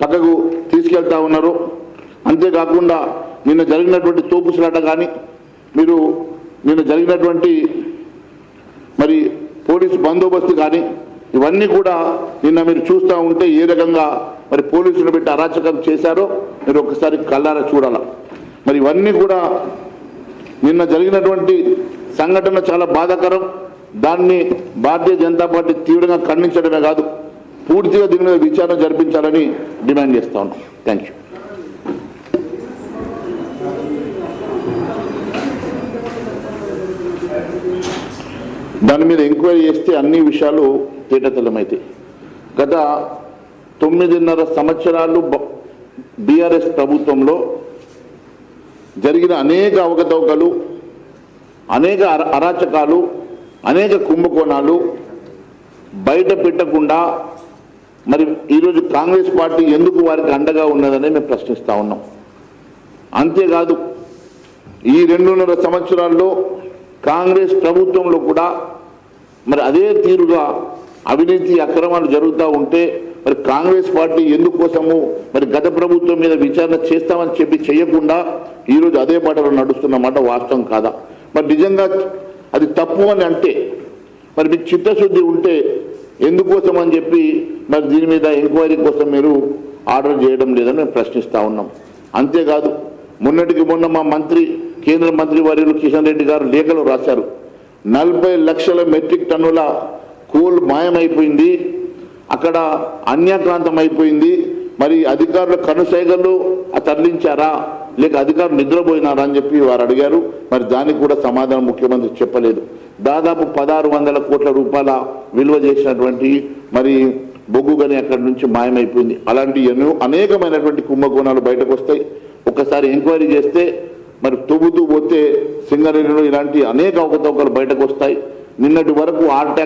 పక్కకు తీసుకెళ్తా ఉన్నారు. అంతేకాకుండా నిన్న జరిగినటువంటి తోపుసులాట కానీ మీరు నిన్న జరిగినటువంటి మరి పోలీసు బందోబస్తు కానీ ఇవన్నీ కూడా నిన్న మీరు చూస్తూ ఉంటే ఏ రకంగా మరి పోలీసులు పెట్టి అరాచకం చేశారో మీరు ఒకసారి కళ్ళారా చూడాల. మరి ఇవన్నీ కూడా నిన్న జరిగినటువంటి సంఘటన చాలా బాధాకరం. దాన్ని భారతీయ జనతా పార్టీ తీవ్రంగా ఖండించడమే కాదు పూర్తిగా దీని మీద విచారణ జరిపించాలని డిమాండ్ చేస్తా ఉన్నాం. Thank you. దాని మీద ఎంక్వైరీ చేస్తే అన్ని విషయాలు తేటతెల్లమవుతాయి. గత 9.5 సంవత్సరాలు బీఆర్ఎస్ ప్రభుత్వంలో జరిగిన అనేక అవకతవకలు, అనేక అరాచకాలు, అనేక కుంభకోణాలు బయట పెట్టకుండా మరి ఈరోజు కాంగ్రెస్ పార్టీ ఎందుకు వారికి అండగా ఉన్నదని మేము ప్రశ్నిస్తూ ఉన్నాం. అంతేకాదు ఈ 2.5 సంవత్సరాల్లో కాంగ్రెస్ ప్రభుత్వంలో కూడా మరి అదే తీరుగా అవినీతి అక్రమాలు జరుగుతూ ఉంటే మరి కాంగ్రెస్ పార్టీ ఎందుకోసము మరి గత ప్రభుత్వం మీద విచారణ చేస్తామని చెప్పి చేయకుండా ఈరోజు అదే బాటలో నడుస్తున్నమాట వాస్తవం కాదా? మరి నిజంగా అది తప్పు అని అంటే మరి మీకు చిత్తశుద్ధి ఉంటే ఎందుకోసం అని చెప్పి మరి దీని మీద ఎంక్వైరీ కోసం మీరు ఆర్డర్ చేయడం లేదని మేము ప్రశ్నిస్తూ ఉన్నాం. అంతేకాదు మొన్నటికి మొన్న మా మంత్రి కేంద్ర మంత్రి వర్యులు కిషన్ రెడ్డి గారు లేఖలో రాశారు 40 లక్షల మెట్రిక్ టన్నుల కోల్ మాయమైపోయింది, అక్కడ అన్యాక్రాంతం అయిపోయింది. మరి అధికారుల కనుసైగలు తరలించారా లేక అధికారులు నిద్రపోయినారా అని చెప్పి వారు అడిగారు. మరి దానికి కూడా సమాధానం ముఖ్యమంత్రి చెప్పలేదు. దాదాపు 1600 కోట్ల రూపాయల విలువ చేసినటువంటి మరి బొగ్గు గని అక్కడి నుంచి మాయమైపోయింది. అలాంటి అనేకమైనటువంటి కుంభకోణాలు బయటకు వస్తాయి. ఒకసారి ఎంక్వైరీ చేస్తే మరి తొవ్వుతూ పోతే సింగరేణిలో ఇలాంటి అనేక అవకతవకలు బయటకు వస్తాయి. నిన్నటి వరకు ఆర్టాక్